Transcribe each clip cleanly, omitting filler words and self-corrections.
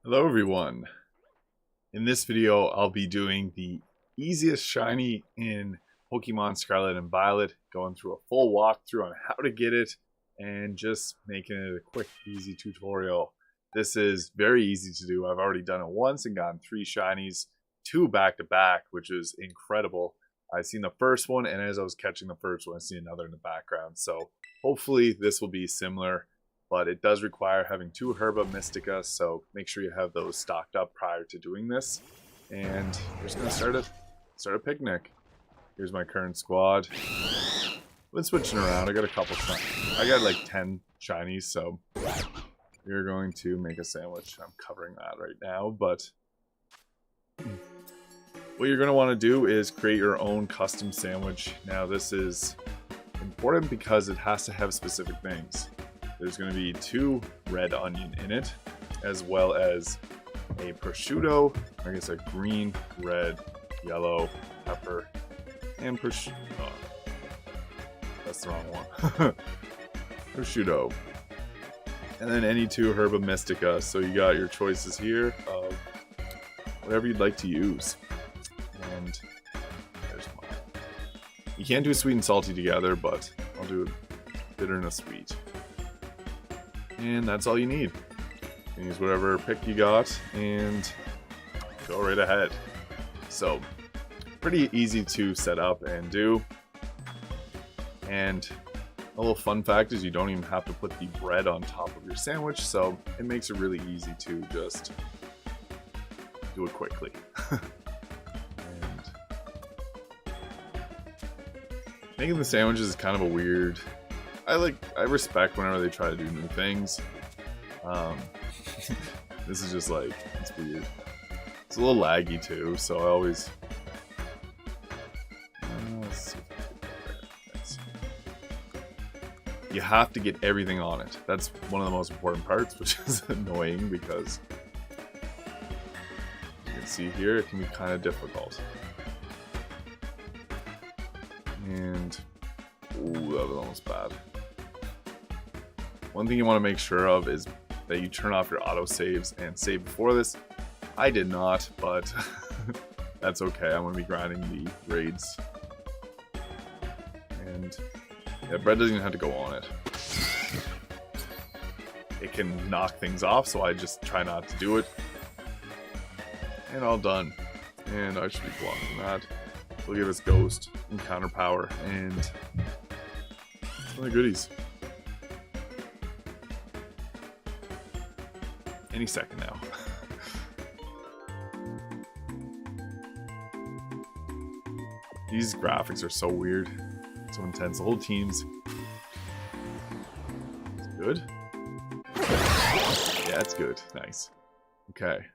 Hello everyone. In this video I'll be doing the easiest shiny in Pokemon Scarlet and Violet, going through a full walkthrough on how to get it and just making it a quick easy tutorial. This is very easy to do. I've already done it once and gotten 3 shinies, 2 back to back, which is incredible. I seen the first one, and as I was catching the first one I see another in the background, so hopefully this will be similar. But it does require having 2 herba mystica, so make sure you have those stocked up prior to doing this. And we're just gonna start a picnic. Here's my current squad. I've been switching around. I got a couple shinies. I got like 10 shinies, so we're going to make a sandwich. I'm covering that right now, but what you're gonna want to do is create your own custom sandwich. Now this is important because it has to have specific things. There's going to be 2 red onion in it, as well as a prosciutto, I guess a green, red, yellow pepper, and prosciutto. Oh, that's the wrong one. Prosciutto. And then any 2 herba mystica. So you got your choices here of whatever you'd like to use. And there's mine. You can't do sweet and salty together, but I'll do bitter and a sweet. And that's all you need. You can use whatever pick you got and go right ahead. So, pretty easy to set up and do. And a little fun fact is you don't even have to put the bread on top of your sandwich, so it makes it really easy to just do it quickly. And making the sandwiches is kind of a weird... I respect whenever they try to do new things. This is just like, it's weird. It's a little laggy too, so I always... let's see if I can get that. You have to get everything on it. That's one of the most important parts, which is annoying because you can see here, it can be kind of difficult. And, ooh, that was almost bad. One thing you want to make sure of is that you turn off your autosaves and save before this. I did not, but that's okay. I'm going to be grinding the raids. And yeah, bread doesn't even have to go on it. It can knock things off, so I just try not to do it. And all done. And I should be blocking that. We'll give us Ghost and Counter Power and some of the goodies. Any second now. These graphics are so weird, so intense. The whole team's good. Yeah, it's good. Nice. Okay.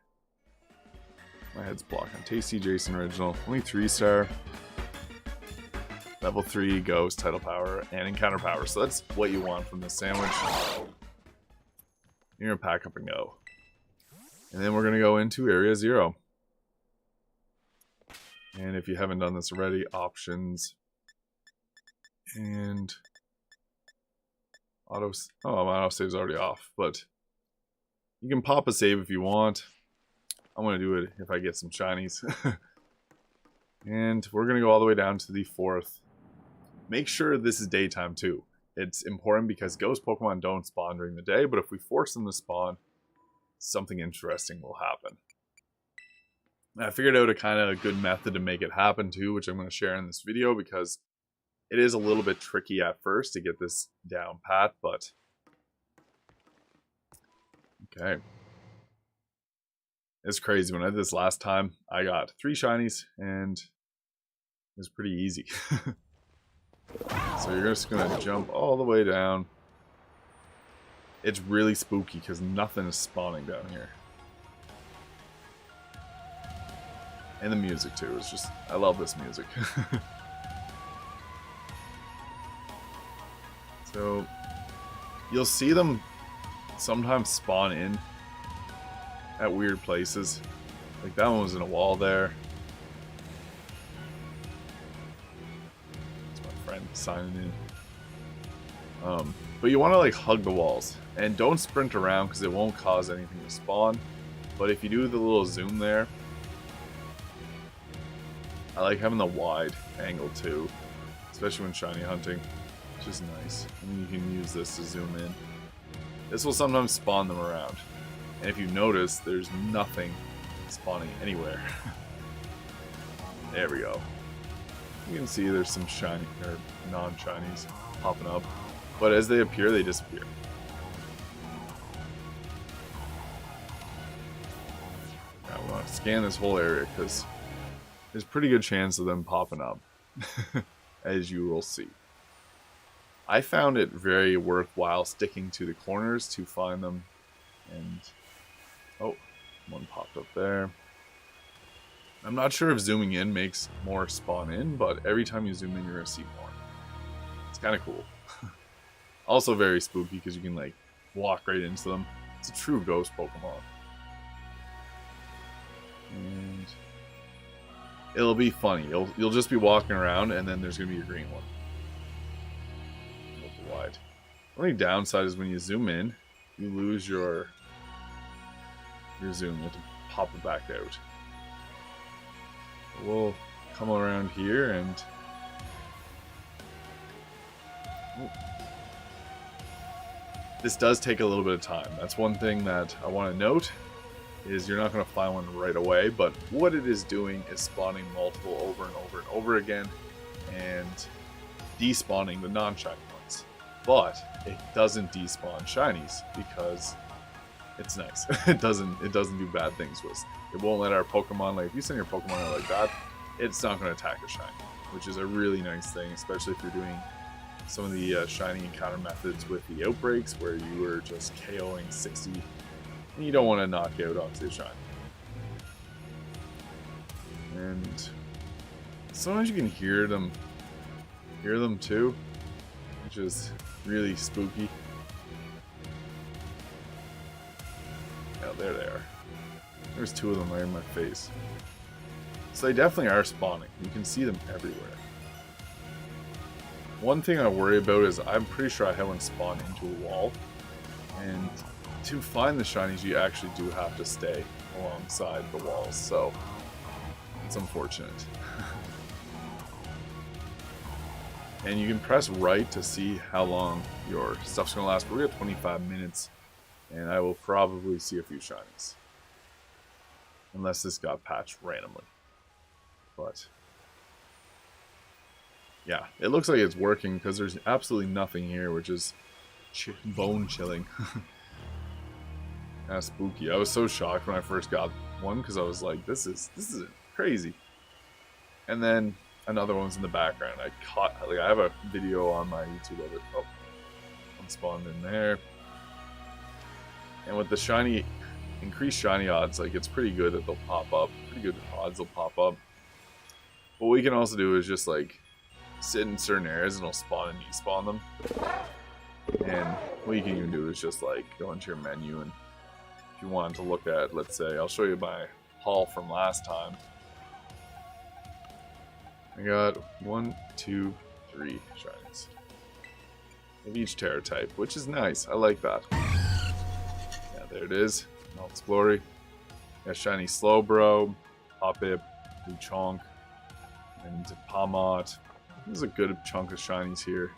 My head's blocked on Tasty Jason Original. Only 3-star. Level 3 Ghost, Title Power, and Encounter Power. So that's what you want from this sandwich. You're gonna pack up and go. And then we're going to go into Area 0. And if you haven't done this already, options. And auto. Oh, my auto save's already off. But you can pop a save if you want. I'm going to do it if I get some shinies. And we're going to go all the way down to the 4th. Make sure this is daytime too. It's important because ghost Pokemon don't spawn during the day. But if we force them to spawn, something interesting will happen. I figured out a kind of good method to make it happen too, which I'm going to share in this video because it is a little bit tricky at first to get this down pat, but okay. It's crazy. When I did this last time, I got 3 shinies and it was pretty easy. So you're just going to jump all the way down. It's really spooky because nothing is spawning down here. And the music too, is just, I love this music. So, you'll see them sometimes spawn in at weird places. Like that one was in a wall there. It's my friend signing in. But you want to like hug the walls and don't sprint around because it won't cause anything to spawn. But if you do the little zoom there, I like having the wide angle too, especially when shiny hunting, which is nice. And you can use this to zoom in. This will sometimes spawn them around. And if you notice, there's nothing spawning anywhere. There we go. You can see there's some shiny or non-shinies popping up, but as they appear, they disappear. Now we want to scan this whole area because there's a pretty good chance of them popping up, as you will see. I found it very worthwhile sticking to the corners to find them, and oh, one popped up there. I'm not sure if zooming in makes more spawn in, but every time you zoom in, you're going to see more. It's kind of cool. Also very spooky because you can like walk right into them. It's a true ghost Pokemon. And it'll be funny. You'll just be walking around and then there's going to be a green one. A little wide. The only downside is when you zoom in, you lose your zoom. You have to pop it back out. We'll come around here and this does take a little bit of time. That's one thing that I want to note, is you're not going to find one right away, but what it is doing is spawning multiple over and over and over again and despawning the non-shiny ones. But it doesn't despawn shinies because it's nice. It doesn't do bad things to us. It won't let our Pokemon, like if you send your Pokemon out like that, it's not going to attack a shiny, which is a really nice thing, especially if you're doing some of the shiny encounter methods with the outbreaks where you were just KOing 60 and you don't want to knock out onto the shiny. And sometimes you can hear them too, which is really spooky. Oh, there they are. There's two of them right in my face. So they definitely are spawning. You can see them everywhere. One thing I worry about is I'm pretty sure I had one spawn into a wall. And to find the shinies, you actually do have to stay alongside the walls. So it's unfortunate. And you can press right to see how long your stuff's going to last. But we got 25 minutes. And I will probably see a few shinies. Unless this got patched randomly. But yeah, it looks like it's working because there's absolutely nothing here, which is bone chilling. Kind of spooky. I was so shocked when I first got one because I was like, this is crazy. And then another one's in the background. I have a video on my YouTube of it. Oh, one spawned in there. And with the increased shiny odds, like it's pretty good that they'll pop up. Pretty good odds they'll pop up. What we can also do is just like sit in certain areas and it'll spawn and despawn them. And what you can even do is just like go into your menu, and if you want to look at, let's say, I'll show you my haul from last time. I got 1, 2, 3 shinies of each Terra type, which is nice. I like that. Yeah, there it is. Melt's Glory. Got shiny Slowbro, Hoppip, Luchonk, and Palmot. There's a good chunk of shinies here.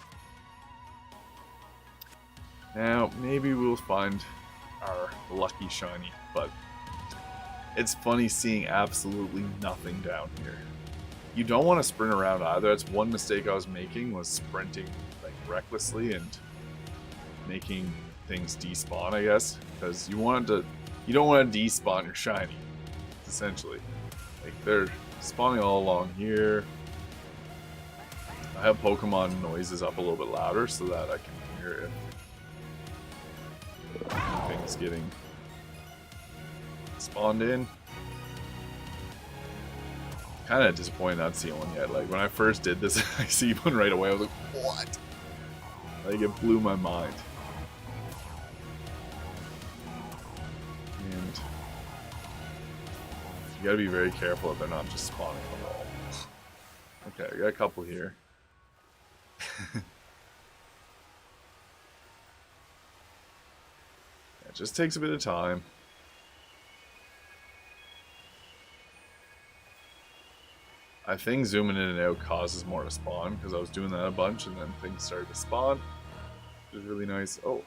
Now, maybe we'll find our lucky shiny, but it's funny seeing absolutely nothing down here. You don't want to sprint around either. That's one mistake I was making, was sprinting like recklessly and making things despawn, I guess, because you don't want to despawn your shiny, essentially. Like they're spawning all along here. I have Pokemon noises up a little bit louder so that I can hear if anything's getting spawned in. Kind of disappointed not seeing one yet. Like when I first did this, I see one right away. I was like, what? Like it blew my mind. And you gotta be very careful that they're not just spawning on the wall. Okay, I got a couple here. It just takes a bit of time. I think zooming in and out causes more to spawn because I was doing that a bunch and then things started to spawn, which is really nice. Oh.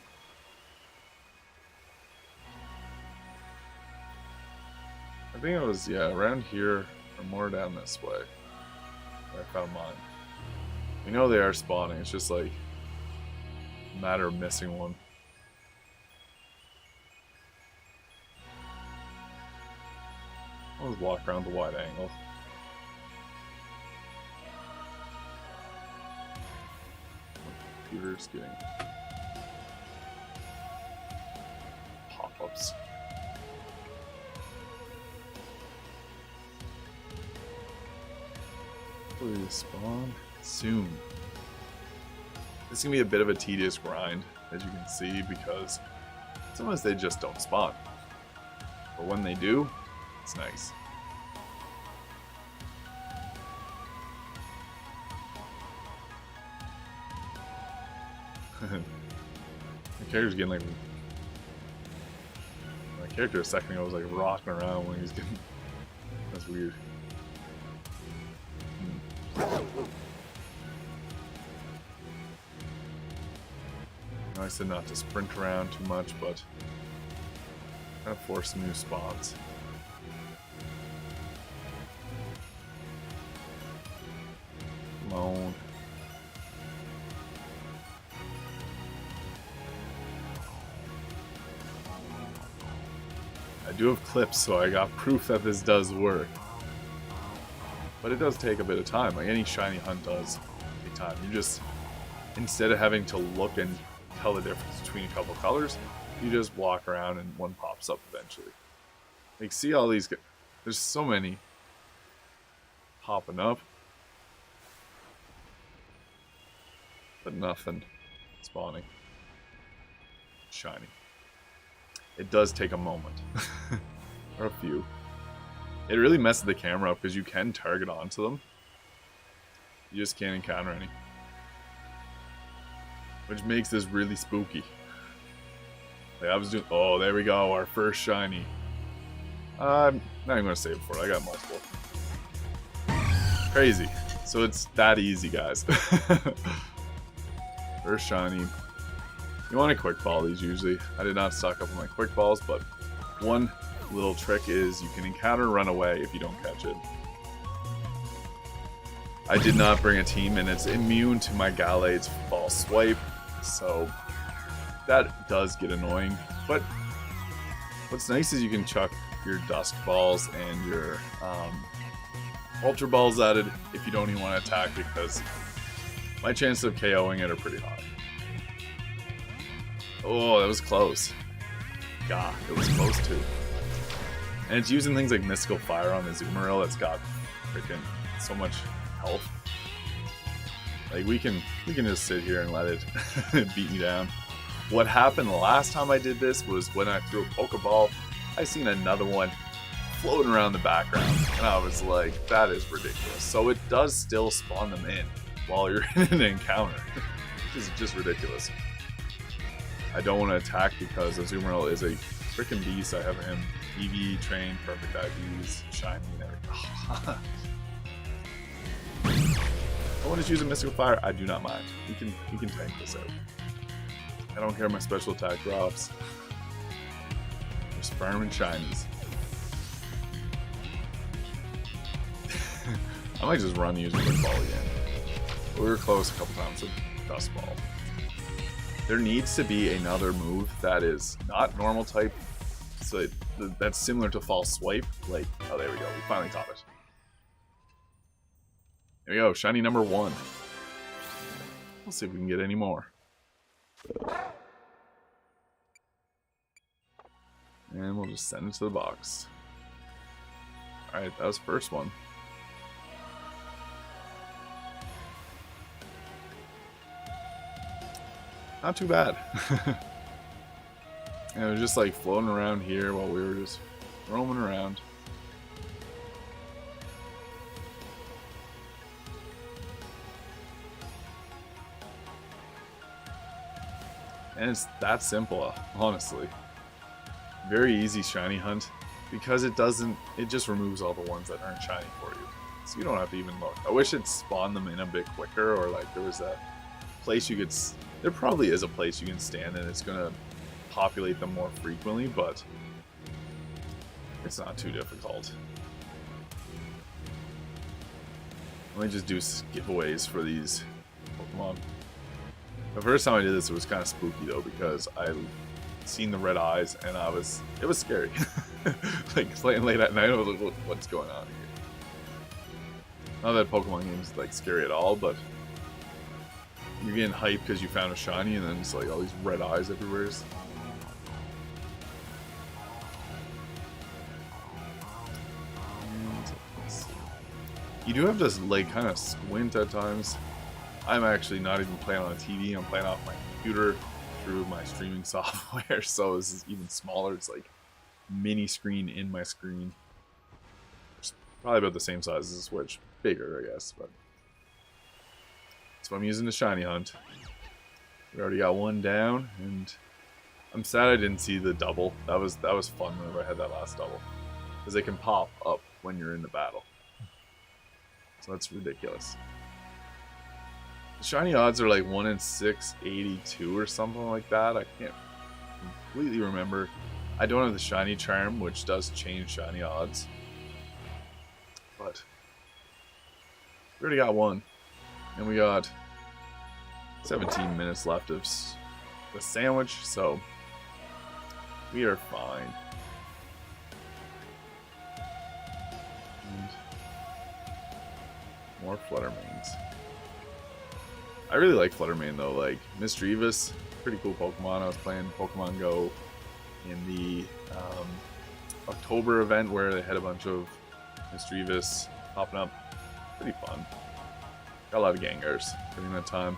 I think it was, yeah, around here or more down this way. I found mine. We know they are spawning, it's just like a matter of missing one. I'll just walk around the wide angle. Computer's getting pop-ups. Please spawn soon. This is gonna be a bit of a tedious grind, as you can see, because sometimes they just don't spawn. But when they do, it's nice. My character's getting like... My character a second ago was like rocking around when he was getting... That's weird. I said not to sprint around too much, but kind of force some new spawns. Alone. I do have clips, so I got proof that this does work. But it does take a bit of time, like any shiny hunt does take time. You just, instead of having to look and tell the difference between a couple colors, you just walk around and one pops up eventually. Like, see all these, there's so many popping up, but nothing spawning shiny. It does take a moment or a few. It really messes the camera up because you can target onto them, you just can't encounter any, which makes this really spooky. Like I was doing, oh, there we go, our first shiny. I'm not even gonna save it for it. I got multiple. Crazy. So it's that easy, guys. First shiny. You want to quick ball these usually. I did not stock up on my quick balls, but one little trick is you can encounter run away if you don't catch it. I did not bring a team, and it's immune to my Galade's false swipe, so that does get annoying. But what's nice is you can chuck your Dusk Balls and your Ultra Balls at it if you don't even want to attack, because my chances of KOing it are pretty high. Oh, that was close. God, it was close too. And it's using things like Mystical Fire on the Azumarill that's got freaking so much health. Like we can just sit here and let it beat me down. What happened the last time I did this was when I threw a Pokeball, I seen another one floating around the background, and I was like, that is ridiculous. So it does still spawn them in while you're in an encounter, which is just ridiculous. I don't want to attack because Azumarill is a freaking beast. I have him EV trained, perfect IVs, shiny, and everything. I want to use a Mystical Fire. I do not mind. We can tank this out. I don't care my special attack drops. Just farming shinies. I might just run using Quick Ball again. We were close a couple times with Dust Ball. There needs to be another move that is not normal type, so that's similar to False Swipe. Like, oh, there we go. We finally caught it. There we go. Shiny number 1. We'll see if we can get any more. And we'll just send it to the box. Alright, that was the first one. Not too bad. And it was just like floating around here while we were just roaming around. And it's that simple, honestly. Very easy shiny hunt because it just removes all the ones that aren't shiny for you. So you don't have to even look. I wish it spawned them in a bit quicker, or like there was a place you could... There probably is a place you can stand and it's going to populate them more frequently, but it's not too difficult. Let me just do giveaways for these Pokemon. The first time I did this, it was kind of spooky though, because I seen the red eyes and it was scary. Like playing late at night, I was like, what's going on here? Not that Pokemon games like scary at all, but you're getting hyped because you found a shiny and then it's like all these red eyes everywhere. You do have to like kind of squint at times. I'm actually not even playing on a TV. I'm playing off my computer through my streaming software, so this is even smaller. It's like mini screen in my screen. It's probably about the same size as the Switch, bigger I guess. But so I'm using the shiny hunt. We already got one down, and I'm sad I didn't see the double. That was fun whenever I had that last double, because they can pop up when you're in the battle. So that's ridiculous. The shiny odds are like 1 in 682 or something like that. I can't completely remember. I don't have the shiny charm, which does change shiny odds. But we already got one. And we got 17 minutes left of the sandwich, so we are fine. And more Flutter Manes. I really like Flutter Mane though. Like Mischievous, pretty cool Pokemon. I was playing Pokemon Go in the October event where they had a bunch of Mischievous popping up. Pretty fun. Got a lot of Gengars during that time.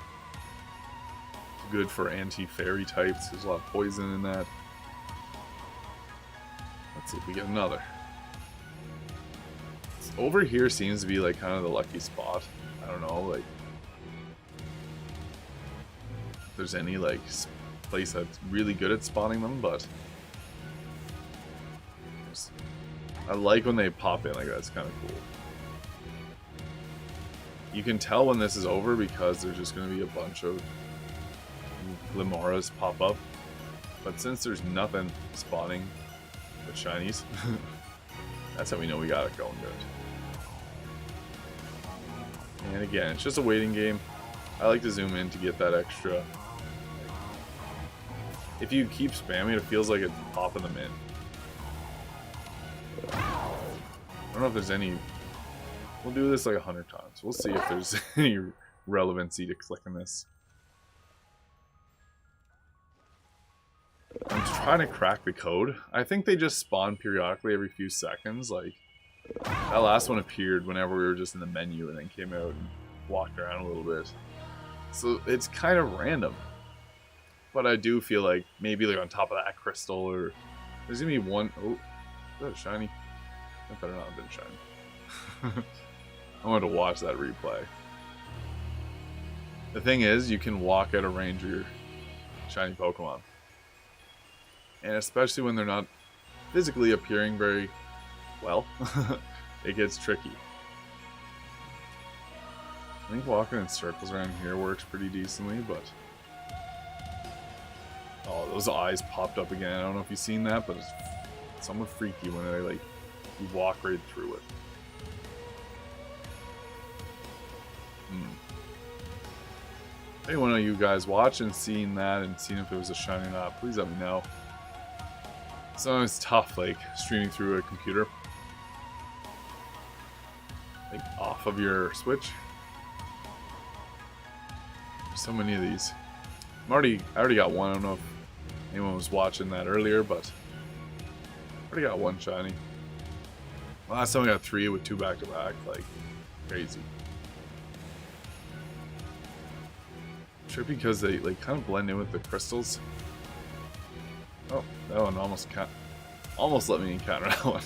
Good for anti-fairy types. There's a lot of poison in that. Let's see if we get another. Over here seems to be like kind of the lucky spot. I don't know, like if there's any like place that's really good at spawning them, but I like when they pop in like that. It's kind of cool. You can tell when this is over because there's just going to be a bunch of Glimeras pop up, but since there's nothing spawning with shinies, that's how we know we got it going good. And again, it's just a waiting game. I like to zoom in to get that extra. If you keep spamming, it feels like it's popping them in. I don't know if there's any. We'll do this like 100 times. We'll see if there's any relevancy to clicking this. I'm trying to crack the code. I think they just spawn periodically every few seconds. Like, that last one appeared whenever we were just in the menu and then came out and walked around a little bit. So it's kind of random. But I do feel like maybe like on top of that crystal, or there's gonna be one. Oh, is that a shiny? That better not have been shiny. I wanted to watch that replay. The thing is, you can walk out of range of your shiny Pokemon. And especially when they're not physically appearing very well, it gets tricky. I think walking in circles around here works pretty decently, but... Oh, those eyes popped up again. I don't know if you've seen that, but it's somewhat freaky when they like, you walk right through it. If any one of you guys watching, seeing that and seeing if it was a shiny or not, please let me know. Sometimes it's tough, like streaming through a computer, like off of your Switch. There's so many of these. I already got one. I don't know if anyone was watching that earlier, but I already got one shiny. Last time I got 3 with 2 back to back, like crazy. Trippy because they like kind of blend in with the crystals. Oh, that one almost let me encounter that one.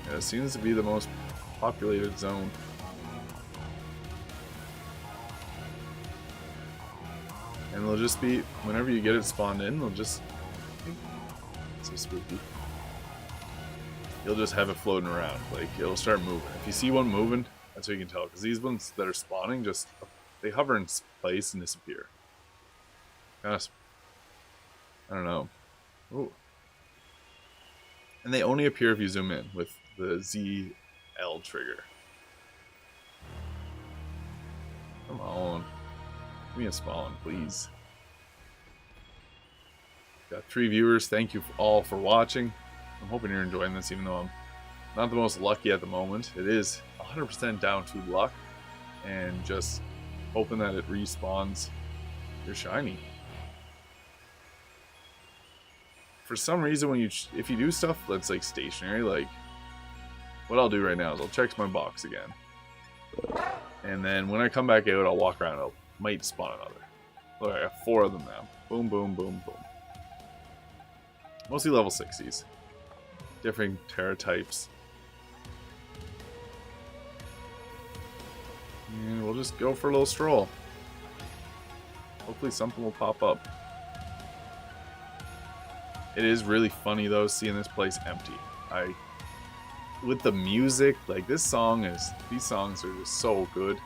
Yeah, it seems to be the most populated zone. And it'll just be, whenever you get it spawned in, it'll just, so spooky. You'll just have it floating around, like it'll start moving. If you see one moving, that's what you can tell, because these ones that are spawning just, they hover in place and disappear. Kind of, I don't know. Ooh. And they only appear if you zoom in with the ZL trigger. Come on. Give me a small one, please. Got 3 viewers. Thank you all for watching. I'm hoping you're enjoying this, even though I'm not the most lucky at the moment. It is 100% down to luck and just hoping that it respawns your shiny. For some reason, when if you do stuff that's like stationary, like what I'll do right now is I'll check my box again, and then when I come back out, I'll walk around. I might spawn another. Look, I have 4 of them now. Boom, boom, boom, boom. Mostly level 60s. Different Terra types. And we'll just go for a little stroll. Hopefully something will pop up. It is really funny though, seeing this place empty. With the music, like these songs are just so good.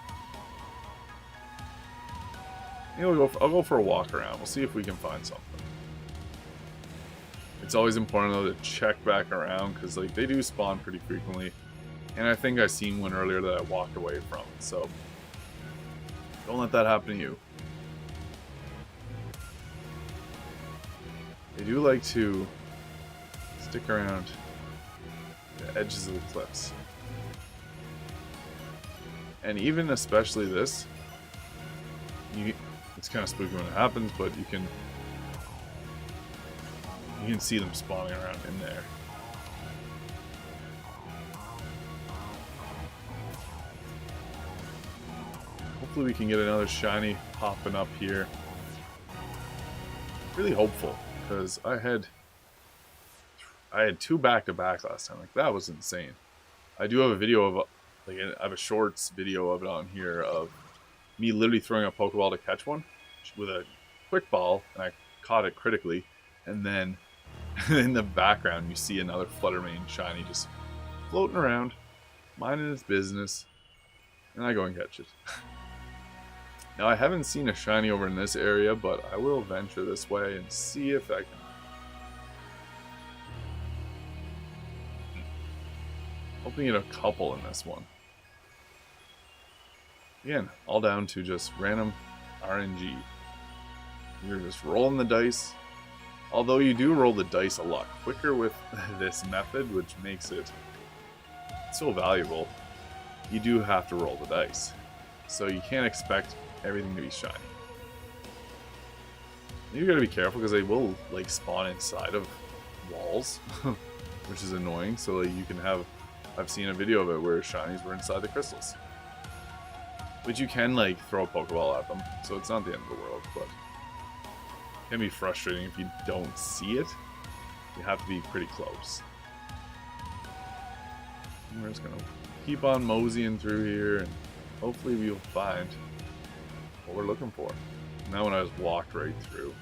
You know, I'll go for a walk around. We'll see if we can find something. It's always important though to check back around, because like they do spawn pretty frequently, and I think I seen one earlier that I walked away from. So don't let that happen to you. They do like to stick around the edges of the cliffs. And even especially this, it's kind of spooky when it happens, but you can see them spawning around in there. Hopefully we can get another shiny popping up here. Really hopeful, because I had 2 back-to-back last time. Like, that was insane. I do have a video of, I have a shorts video of it on here of me literally throwing a Pokeball to catch one with a quick ball, and I caught it critically, and then in the background you see another Flutter Mane shiny just floating around, minding its business, and I go and catch it. Now, I haven't seen a shiny over in this area, but I will venture this way and see if I can. Hoping to get a couple in this one. Again, all down to just random RNG. You're just rolling the dice. Although you do roll the dice a lot quicker with this method, which makes it so valuable, you do have to roll the dice. So you can't expect everything to be shiny. You gotta be careful, because they will like spawn inside of walls, which is annoying. So like, you can have, I've seen a video of it where shinies were inside the crystals, which you can like throw a Pokeball at them, so it's not the end of the world, but it can be frustrating if you don't see it. You have to be pretty close. And we're just gonna keep on moseying through here, and hopefully we'll find what we're looking for. Now when I just walked right through.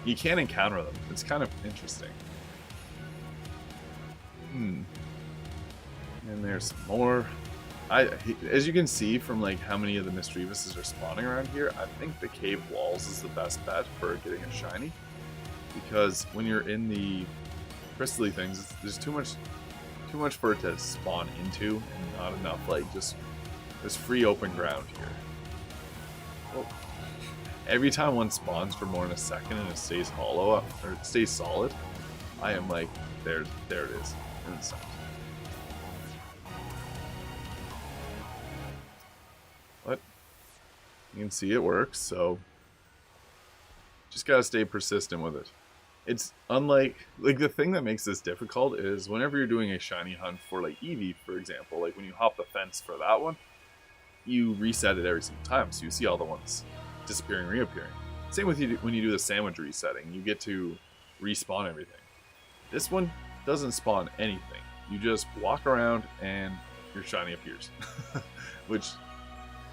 You can't encounter them. It's kind of interesting. And there's some more. As you can see from like how many of the Misdreavuses are spawning around here, I think the cave walls is the best bet for getting a shiny, because when you're in the crystally things, there's too much for it to spawn into, and not enough like just this free open ground here. Well, every time one spawns for more than a second and it stays hollow or it stays solid, I am like, there it is, inside. But you can see it works, so just gotta stay persistent with it. It's unlike, like, the thing that makes this difficult is whenever you're doing a shiny hunt for like Eevee, for example, like when you hop the fence for that one, you reset it every single time, so you see all the ones disappearing, reappearing. Same with you when you do the sandwich resetting, you get to respawn everything. This one doesn't spawn anything. You just walk around and your shiny appears, which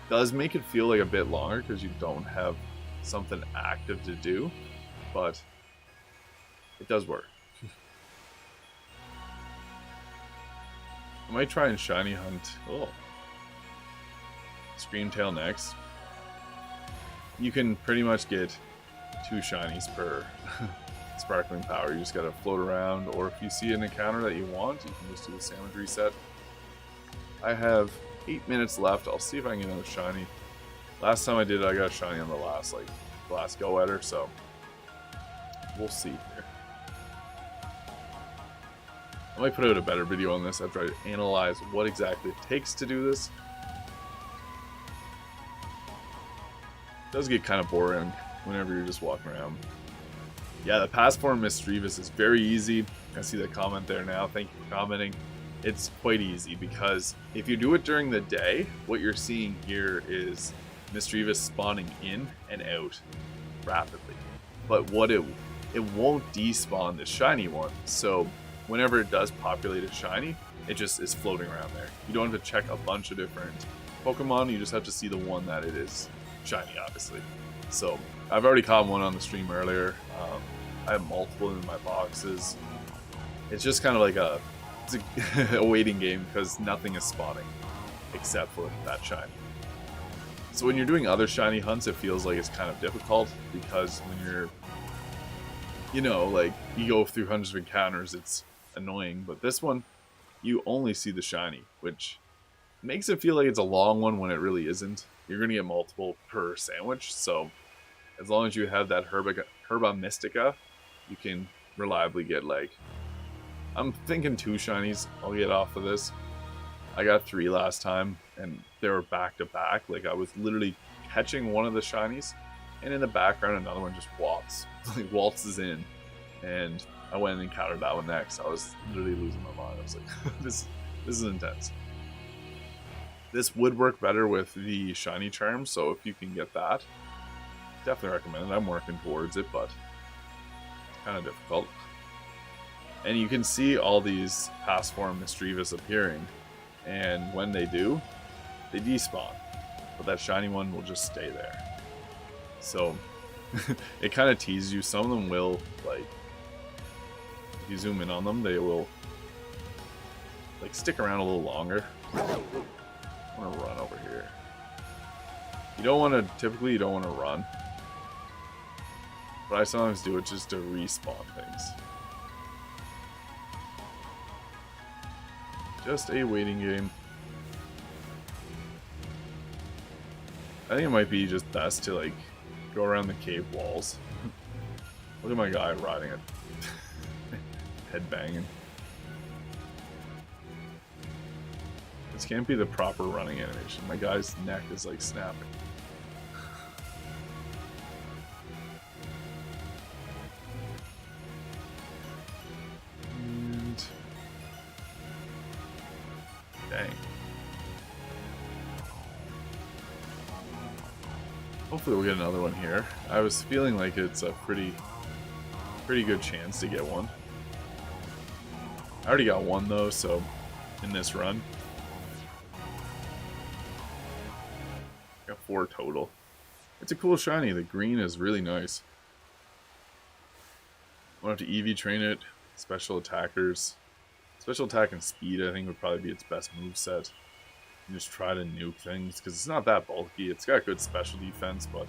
does make it feel like a bit longer because you don't have something active to do, but it does work. I might try and shiny hunt. Oh, Screamtail next. You can pretty much get 2 shinies per sparkling power. You just gotta float around, or if you see an encounter that you want, you can just do the sandwich reset. I have 8 minutes left. I'll see if I can get another shiny. Last time I did it, I got a shiny on the last go at her, so we'll see here. I might put out a better video on this after I analyze what exactly it takes to do this. It does get kind of boring whenever you're just walking around. Yeah, the pass form Mischievous is very easy. I see that comment there now. Thank you for commenting. It's quite easy because if you do it during the day, what you're seeing here is Mischievous spawning in and out rapidly. But what it won't despawn the shiny one. So whenever it does populate a shiny, it just is floating around there. You don't have to check a bunch of different Pokemon. You just have to see the one that it is shiny, obviously. So I've already caught one on the stream earlier. I have multiple in my boxes. It's just kind of like a waiting game because nothing is spawning except for that shiny. So when you're doing other shiny hunts, it feels like it's kind of difficult because when you're, you know, like you go through hundreds of encounters, it's annoying. But this one, you only see the shiny, which makes it feel like it's a long one when it really isn't. You're going to get multiple per sandwich, so as long as you have that herba mystica, you can reliably get, like, I'm thinking 2 shinies I'll get off of this. I got 3 last time, and they were back to back. Like, I was literally catching one of the shinies, and in the background another one just waltzes in, and I went and encountered that one next. I was literally losing my mind. I was like, this is intense. This would work better with the shiny charm, so if you can get that, definitely recommend it. I'm working towards it, but it's kind of difficult. And you can see all these past form Mischievous appearing, and when they do, they despawn. But that shiny one will just stay there. So it kind of teases you. Some of them will, like, if you zoom in on them, they will like stick around a little longer. I'm gonna run over here. You don't want to, typically you don't want to run. But I sometimes do it just to respawn things. Just a waiting game. I think it might be just best to like go around the cave walls. Look at my guy riding it. Head banging. This can't be the proper running animation. My guy's neck is like snapping. And dang. Hopefully we'll get another one here. I was feeling like it's a pretty good chance to get one. I already got one though, so in this run. Got 4 total. It's a cool shiny. The green is really nice. I'll have to EV train it. Special attackers. Special attack and speed I think would probably be its best moveset. And just try to nuke things because it's not that bulky. It's got good special defense, but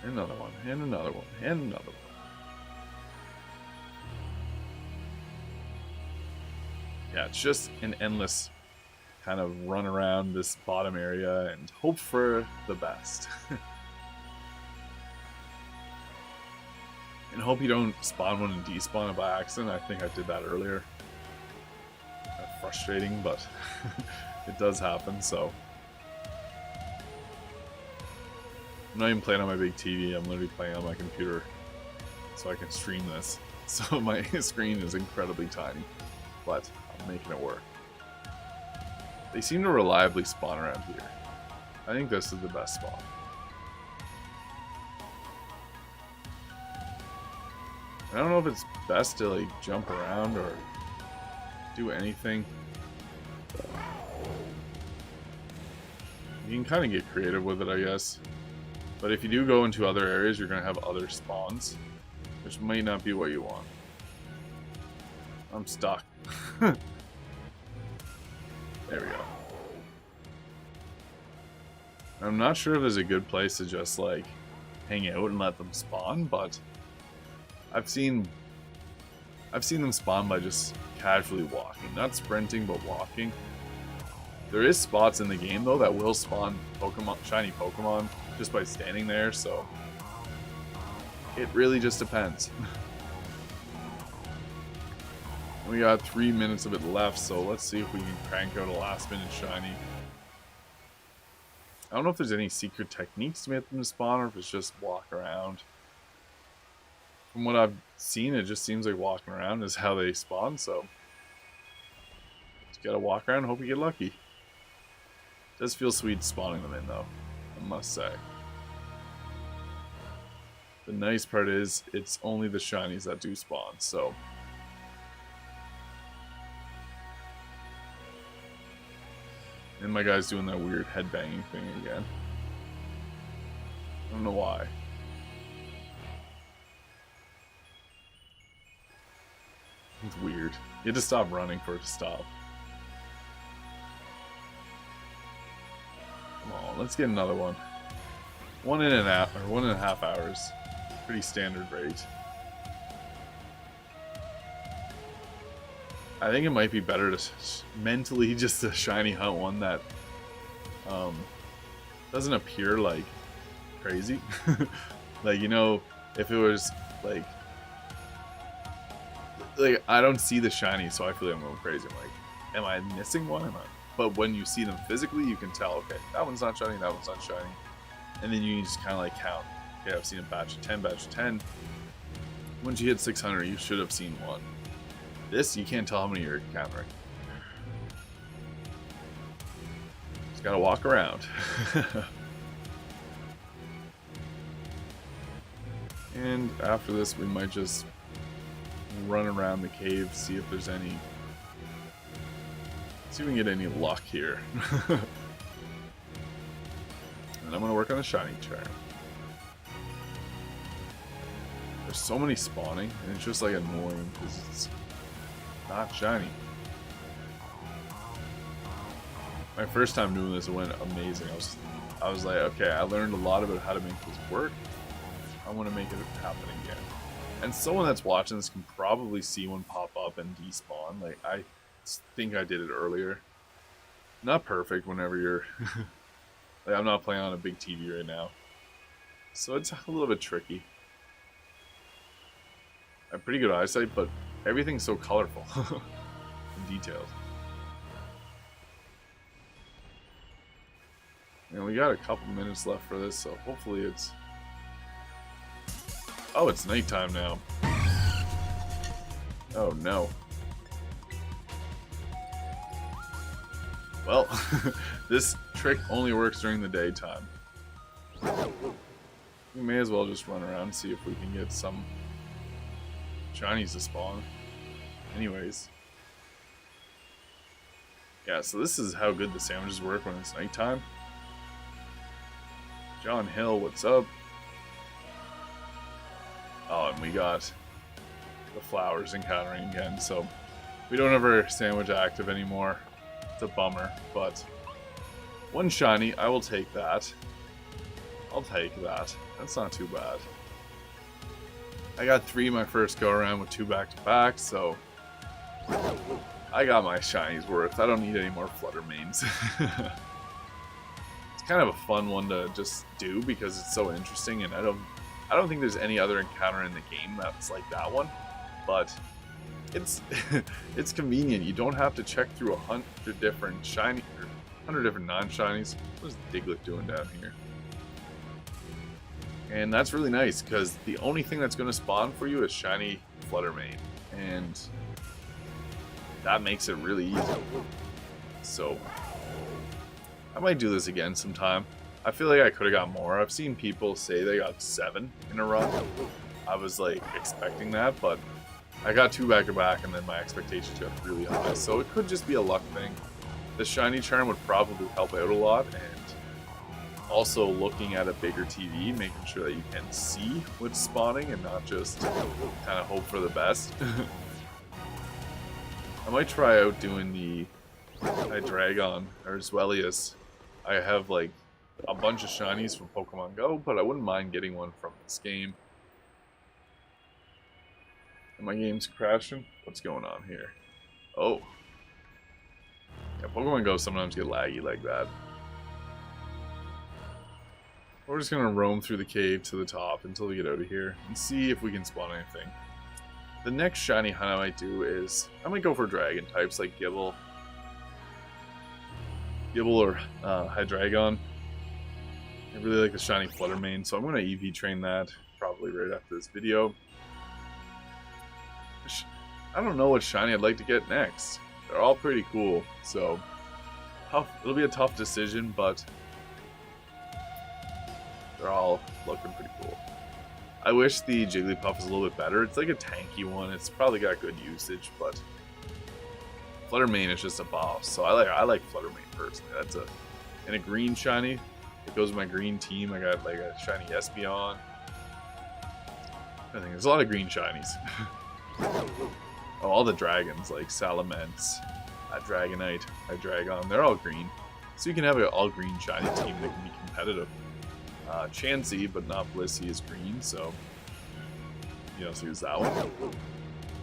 another one, and another one, and another one. Yeah, it's just an endless kind of run around this bottom area and hope for the best. And hope you don't spawn one and despawn it by accident. I think I did that earlier. Kind of frustrating, but it does happen, so. I'm not even playing on my big TV, I'm literally playing on my computer so I can stream this. So my screen is incredibly tiny, but I'm making it work. They seem to reliably spawn around here. I think this is the best spawn. I don't know if it's best to like jump around or do anything. You can kind of get creative with it, I guess. But if you do go into other areas, you're going to have other spawns, which might not be what you want. I'm stuck. There we go. I'm not sure if there's a good place to just like hang out and let them spawn, but I've seen them spawn by just casually walking, not sprinting but walking. There is spots in the game though that will spawn Pokemon, shiny Pokemon, just by standing there, so it really just depends. We got 3 minutes of it left, so let's see if we can crank out a last minute shiny. I don't know if there's any secret techniques to make them spawn or if it's just walk around. From what I've seen, it just seems like walking around is how they spawn, so just gotta walk around and hope you get lucky. It does feel sweet spawning them in though, I must say. The nice part is it's only the shinies that do spawn, so and my guy's doing that weird headbanging thing again. I don't know why. It's weird. You had to stop running for it to stop. Come on, let's get another one. 1.5 hours. Pretty standard rate. I think it might be better to mentally just to shiny hunt one that doesn't appear like crazy. Like, you know, if it was like I don't see the shiny, so I feel like I'm going crazy. I'm like, am I missing one? But when you see them physically, you can tell, okay, that one's not shiny, that one's not shiny. And then you just kind of like count. Okay, I've seen a batch of 10, batch of 10. Once you hit 600, you should have seen one. This, you can't tell how many you're encountering. Just gotta walk around. And after this, we might just run around the cave, see if there's any... see if we can get any luck here. And I'm gonna work on a shiny charm. There's so many spawning, and it's just like annoying because it's not shiny. My first time doing this, it went amazing. I was like, okay, I learned a lot about how to make this work. I want to make it happen again. And someone that's watching this can probably see one pop up and despawn. Like, I think I did it earlier. Not perfect whenever you're... like, I'm not playing on a big TV right now. So it's a little bit tricky. I have pretty good eyesight, but everything's so colorful and detailed. And we got a couple minutes left for this, so hopefully it's... oh, it's nighttime now. Oh no. Well, this trick only works during the daytime. We may as well just run around and see if we can get some shinies to spawn. Anyways. Yeah, so this is how good the sandwiches work when it's nighttime. John Hill, what's up? Oh, and we got the flowers encountering again, so we don't have our sandwich active anymore. It's a bummer, but one shiny, I will take that. I'll take that. That's not too bad. I got 3 my first go around with 2 back-to-back, so I got my shinies worth. I don't need any more Flutter Manes. It's kind of a fun one to just do because it's so interesting, and I don't think there's any other encounter in the game that's like that one, but it's it's convenient. You don't have to check through 100 different shiny, or 100 different non-shinies. What is Diglett doing down here? And that's really nice because the only thing that's going to spawn for you is shiny Flutter Mane, and that makes it really easy. So I might do this again sometime. I feel like I could have got more. I've seen people say they got 7 in a run. I was like expecting that, but I got 2 back-to-back, and then my expectations got really high. So it could just be a luck thing. The shiny charm would probably help out a lot, and also looking at a bigger TV, making sure that you can see what's spawning and not just kind of hope for the best. I might try out doing the Hydreigon or Zweilous. I have like a bunch of shinies from Pokemon Go, but I wouldn't mind getting one from this game. And my game's crashing? What's going on here? Oh. Yeah, Pokemon Go sometimes get laggy like that. We're just gonna roam through the cave to the top until we get out of here and see if we can spawn anything. The next shiny hunt I might do is, I might go for dragon types like Gible or Hydreigon. I really like the shiny Flutter Mane, so I'm going to EV train that probably right after this video. I don't know what shiny I'd like to get next. They're all pretty cool, so it'll be a tough decision, but they're all looking pretty cool. I wish the Jigglypuff was a little bit better. It's like a tanky one. It's probably got good usage, but Flutter Mane is just a boss. So I like Flutter Mane personally. That's and a green shiny. It goes with my green team. I got like a shiny Espeon. I think there's a lot of green shinies. Oh, all the dragons like Salamence, Dragonite, Hydreigon. They're all green. So you can have an all green shiny team that can be competitive. Chansey, but not Blissey, is green, so you also use that one.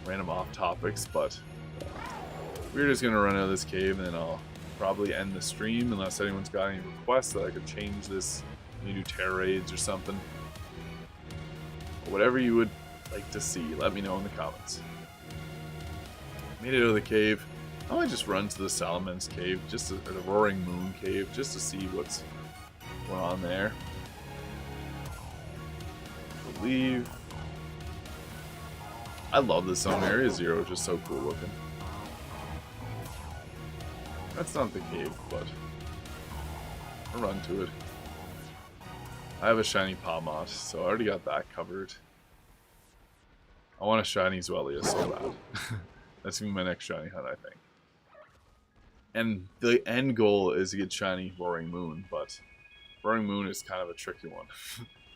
Random off topics, but we're just gonna run out of this cave and then I'll probably end the stream unless anyone's got any requests that I could change this, maybe do terror raids or something. Whatever you would like to see, let me know in the comments. Made it out of the cave. I might just run to the Salamence cave, or the Roaring Moon cave, just to see what's going on there. Leave. I love this zone. Area 0 is just so cool looking. That's not the cave, but I'll run to it. I have a shiny Palmot, so I already got that covered. I want a shiny Zweilous so bad. That's gonna be my next shiny hunt, I think. And the end goal is to get shiny Roaring Moon, but Roaring Moon is kind of a tricky one.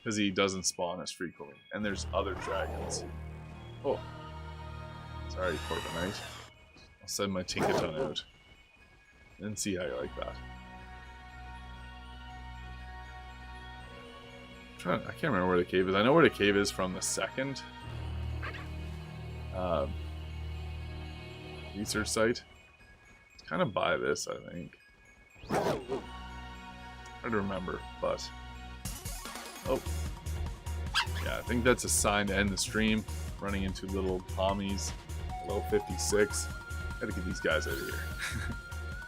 Because he doesn't spawn as frequently. And there's other dragons. Oh. Sorry, Corviknight. I'll send my Tinkaton out. And see how you like that. I can't remember where the cave is. I know where the cave is from the second research site. It's kind of by this, I think. Hard to remember, but... Oh. Yeah, I think that's a sign to end the stream. Running into little Tommies. Level 56. Gotta get these guys out of here.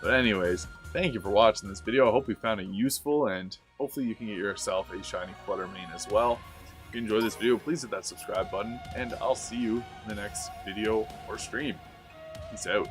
But anyways, thank you for watching this video. I hope you found it useful, and hopefully you can get yourself a shiny Flutter Mane as well. If you enjoyed this video, please hit that subscribe button, and I'll see you in the next video or stream. Peace out.